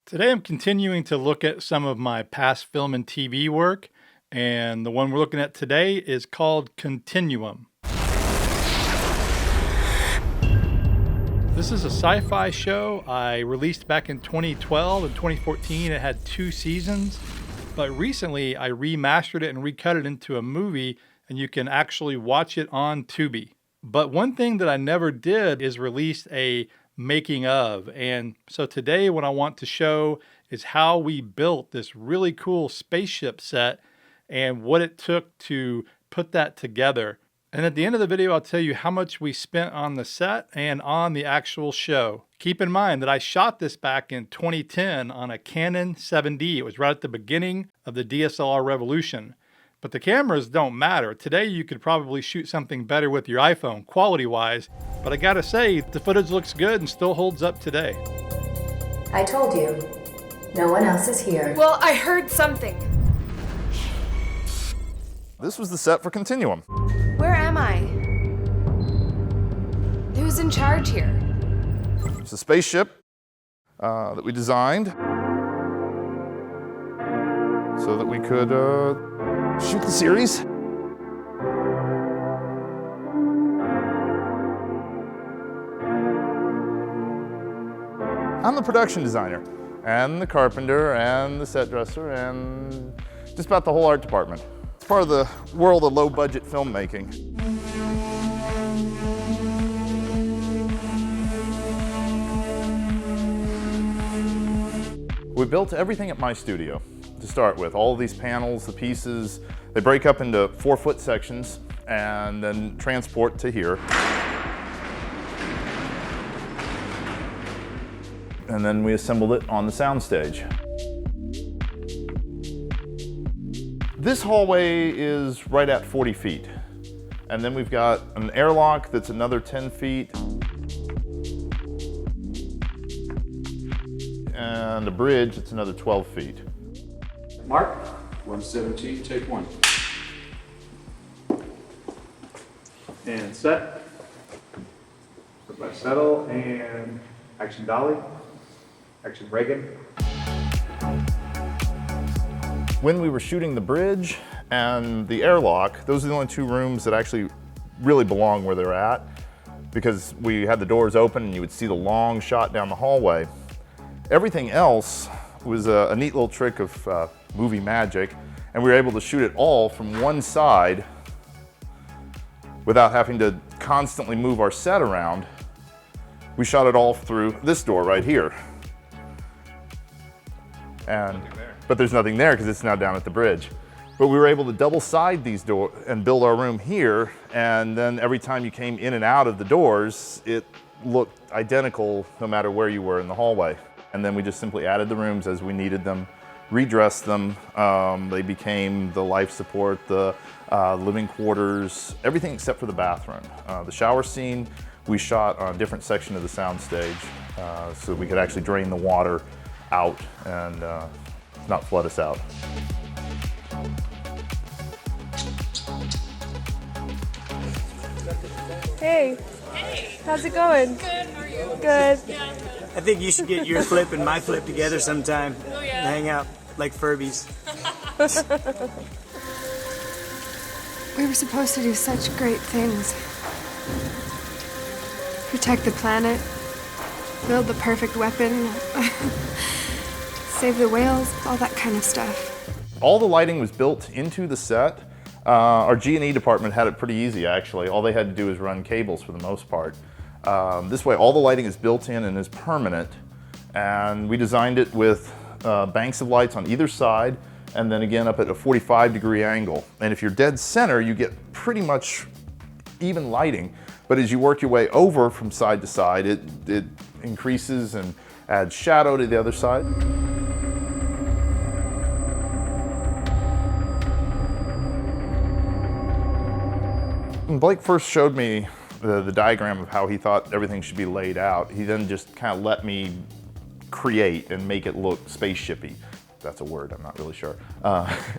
Today I'm continuing to look at some of my past film and TV work, and the one we're looking at today is called Continuum. This is a sci-fi show I released back in 2012 and 2014. It had 2 seasons, but recently I remastered it and recut it into a movie, and you can actually watch it on Tubi. But one thing that I never did is release a making of. And so today what I want to show is how we built this really cool spaceship set and what it took to put that together. And at the end of the video, I'll tell you how much we spent on the set and on the actual show. Keep in mind that I shot this back in 2010 on a Canon 7D. It was right at the beginning of the DSLR revolution. But the cameras don't matter. Today you could probably shoot something better with your iPhone, quality-wise. But I gotta say, the footage looks good and still holds up today. I told you, no one else is here. Well, I heard something. This was the set for Continuum. Where am I? Who's in charge here? It's a spaceship that we designed so that we could shoot the series. I'm the production designer, and the carpenter, and the set dresser, and just about the whole art department. It's part of the world of low-budget filmmaking. We built everything at my studio to start with. All of these panels, the pieces, they break up into 4-foot sections and then transport to here. And then we assembled it on the soundstage. This hallway is right at 40 feet. And then we've got an airlock that's another 10 feet. And a bridge that's another 12 feet. Mark, 117, take 1. And set. Goodbye, settle, and action dolly. Action Raegen. When we were shooting the bridge and the airlock, those are the only 2 rooms that actually really belong where they're at, because we had the doors open and you would see the long shot down the hallway. Everything else was a neat little trick of movie magic, and we were able to shoot it all from one side without having to constantly move our set around. We shot it all through this door right here. But there's nothing there because it's now down at the bridge. But we were able to double side these doors and build our room here, and then every time you came in and out of the doors, it looked identical no matter where you were in the hallway. And then we just simply added the rooms as we needed them, redressed them. They became the life support, the living quarters, everything except for the bathroom. The shower scene, we shot on a different section of the soundstage so we could actually drain the water out and not flood us out. Hey. Hey. How's it going? Good, how are you? Good. Yeah. I think you should get your flip and my flip together sometime. Oh, yeah. And hang out like Furbies. We were supposed to do such great things. Protect the planet, build the perfect weapon, save the whales, all that kind of stuff. All the lighting was built into the set. Our G&E department had it pretty easy, actually. All they had to do is run cables for the most part. This way, all the lighting is built in and is permanent. And we designed it with banks of lights on either side, and then again up at a 45-degree angle. And if you're dead center, you get pretty much even lighting. But as you work your way over from side to side, it increases and adds shadow to the other side. When Blake first showed me the diagram of how he thought everything should be laid out, he then just kind of let me create and make it look spaceship-y. That's a word, I'm not really sure.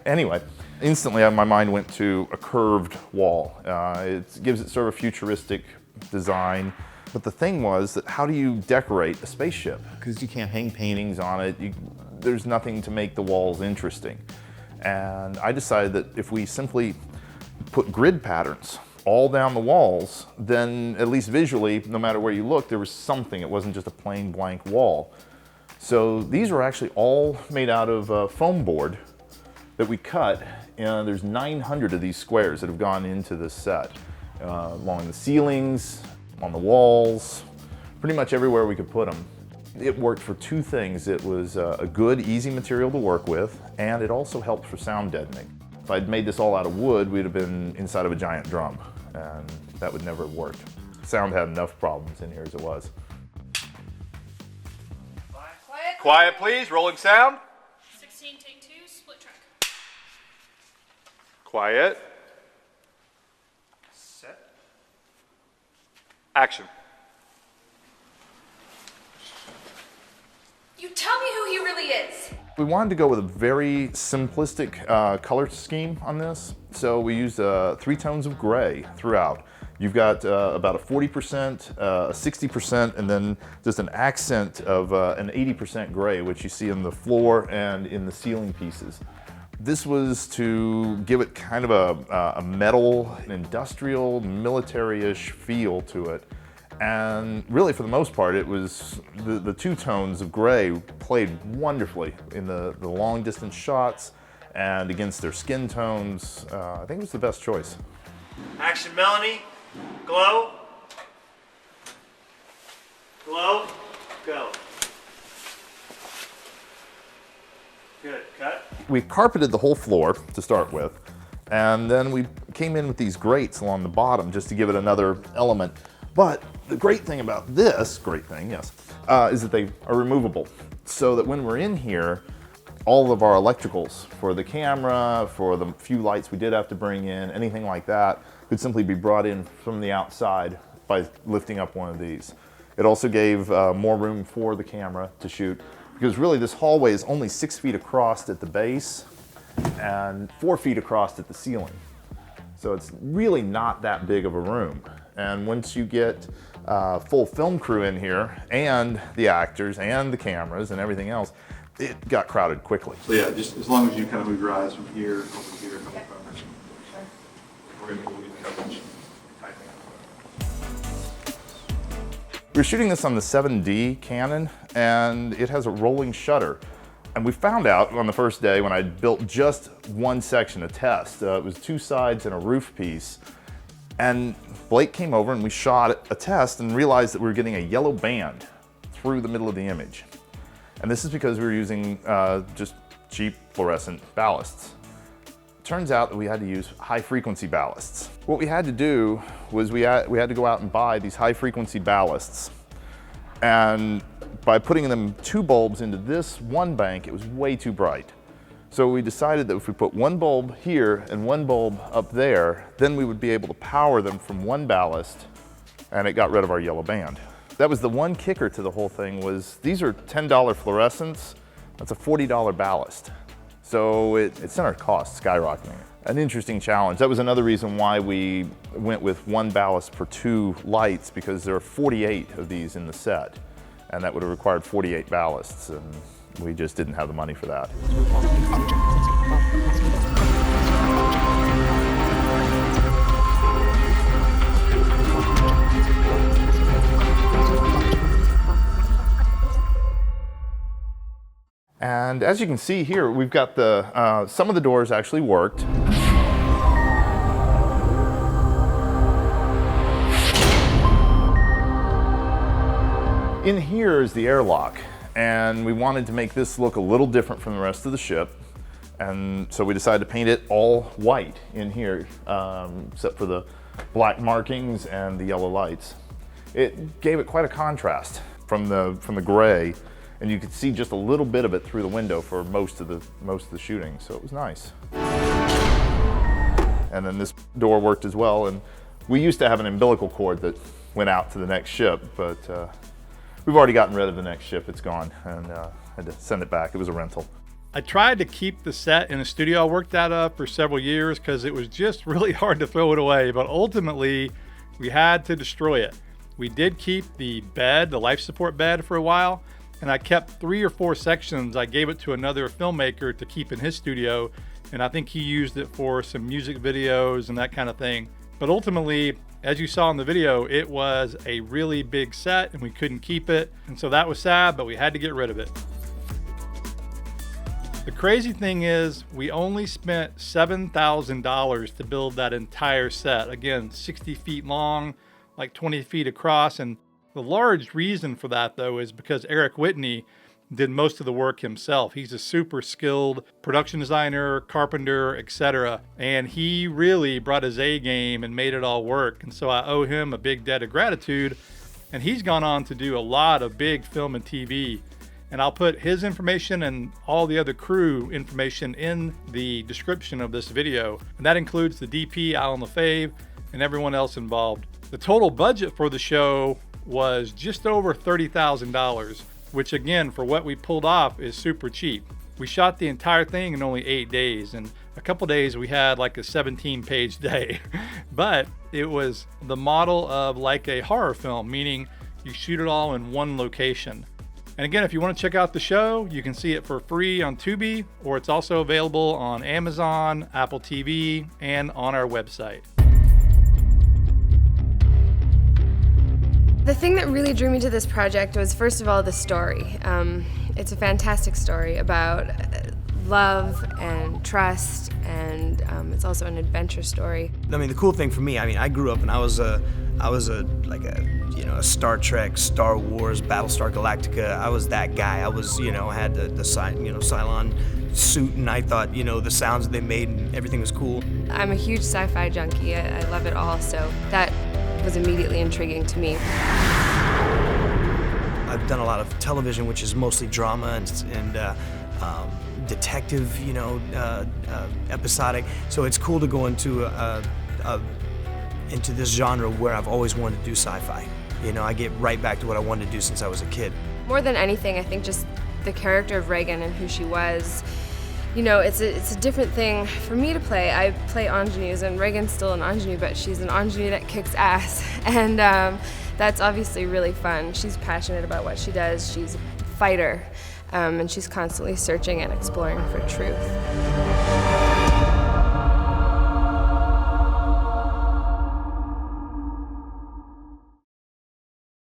Anyway, instantly my mind went to a curved wall. It gives it sort of a futuristic design. But the thing was that how do you decorate a spaceship? Because you can't hang paintings on it. There's nothing to make the walls interesting. And I decided that if we simply put grid patterns all down the walls, then at least visually, no matter where you look, there was something. It wasn't just a plain blank wall. So these were actually all made out of foam board that we cut, and there's 900 of these squares that have gone into this set, along the ceilings, on the walls, pretty much everywhere we could put them. It worked for two things. It was a good, easy material to work with, and it also helped for sound deadening. If I'd made this all out of wood, we'd have been inside of a giant drum, and that would never have worked. Sound had enough problems in here as it was. Quiet, please. Rolling sound. 16, take 2, split track. Quiet. Set. Action. You tell me who he really is. We wanted to go with a very simplistic color scheme on this, so we used 3 tones of gray throughout. You've got about a 40%, a 60%, and then just an accent of an 80% gray, which you see in the floor and in the ceiling pieces. This was to give it kind of a metal, an industrial, military-ish feel to it. And really, for the most part, it was the 2 tones of gray played wonderfully in the long distance shots and against their skin tones. I think it was the best choice. Action, Melanie. Glow. Glow. Go. Good. Cut. We carpeted the whole floor to start with, and then we came in with these grates along the bottom just to give it another element. But the great thing about this, is that they are removable. So that when we're in here, all of our electricals for the camera, for the few lights we did have to bring in, anything like that, could simply be brought in from the outside by lifting up one of these. It also gave more room for the camera to shoot, because really this hallway is only 6 feet across at the base and 4 feet across at the ceiling. So it's really not that big of a room. And once you get full film crew in here, and the actors, and the cameras, and everything else, it got crowded quickly. So yeah, just as long as you kind of move your eyes from here over here a couple times. We're going to get coverage. We're shooting this on the 7D Canon, and it has a rolling shutter. And we found out on the first day when I built just one section, a test. It was 2 sides and a roof piece. And Blake came over and we shot a test and realized that we were getting a yellow band through the middle of the image. And this is because we were using just cheap fluorescent ballasts. Turns out that we had to use high frequency ballasts. What we had to do was we had to go out and buy these high frequency ballasts. And by putting them 2 bulbs into this one bank, it was way too bright. So we decided that if we put 1 bulb here and 1 bulb up there, then we would be able to power them from 1 ballast, and it got rid of our yellow band. That was the one kicker to the whole thing, was these are $10 fluorescents. That's a $40 ballast. So it sent our costs skyrocketing. An interesting challenge. That was another reason why we went with 1 ballast per 2 lights, because there are 48 of these in the set, and that would have required 48 ballasts, and we just didn't have the money for that. And as you can see here, we've got some of the doors actually worked. In here is the airlock, and we wanted to make this look a little different from the rest of the ship. And so we decided to paint it all white in here, except for the black markings and the yellow lights. It gave it quite a contrast from the gray, and you could see just a little bit of it through the window for most of the shooting, so it was nice. And then this door worked as well, and we used to have an umbilical cord that went out to the next ship, but we've already gotten rid of the next ship. It's gone, and had to send it back. It was a rental. I tried to keep the set in the studio. I worked that up for several years because it was just really hard to throw it away, but ultimately we had to destroy it. We did keep the bed, the life support bed, for a while, and I kept 3 or 4 sections. I gave it to another filmmaker to keep in his studio, and I think he used it for some music videos and that kind of thing. But ultimately, as you saw in the video, it was a really big set and we couldn't keep it. And so that was sad, but we had to get rid of it. The crazy thing is we only spent $7,000 to build that entire set. Again, 60 feet long, like 20 feet across. And the large reason for that, though, is because Eric Whitney did most of the work himself. He's a super skilled production designer, carpenter, etc. And he really brought his A game and made it all work. And so I owe him a big debt of gratitude. And he's gone on to do a lot of big film and TV. And I'll put his information and all the other crew information in the description of this video. And that includes the DP, Alan LaFave, and everyone else involved. The total budget for the show was just over $30,000, which again, for what we pulled off, is super cheap. We shot the entire thing in only 8 days, and a couple days we had like a 17-page day. But it was the model of like a horror film, meaning you shoot it all in one location. And again, if you want to check out the show, you can see it for free on Tubi, or it's also available on Amazon, Apple TV, and on our website. The thing that really drew me to this project was, first of all, the story. It's a fantastic story about love and trust, and it's also an adventure story. I mean, the cool thing for me, I grew up and I was a Star Trek, Star Wars, Battlestar Galactica. I was that guy. I was, had the Cylon suit, and I thought, the sounds that they made and everything was cool. I'm a huge sci-fi junkie. I love it all, so that was immediately intriguing to me. I've done a lot of television, which is mostly drama and detective, episodic. So it's cool to go into this genre where I've always wanted to do sci-fi. I get right back to what I wanted to do since I was a kid. More than anything, I think just the character of Raegen and who she was. It's a different thing for me to play. I play ingenues, and Raegen's still an ingenue, but she's an ingenue that kicks ass. And that's obviously really fun. She's passionate about what she does. She's a fighter, and she's constantly searching and exploring for truth.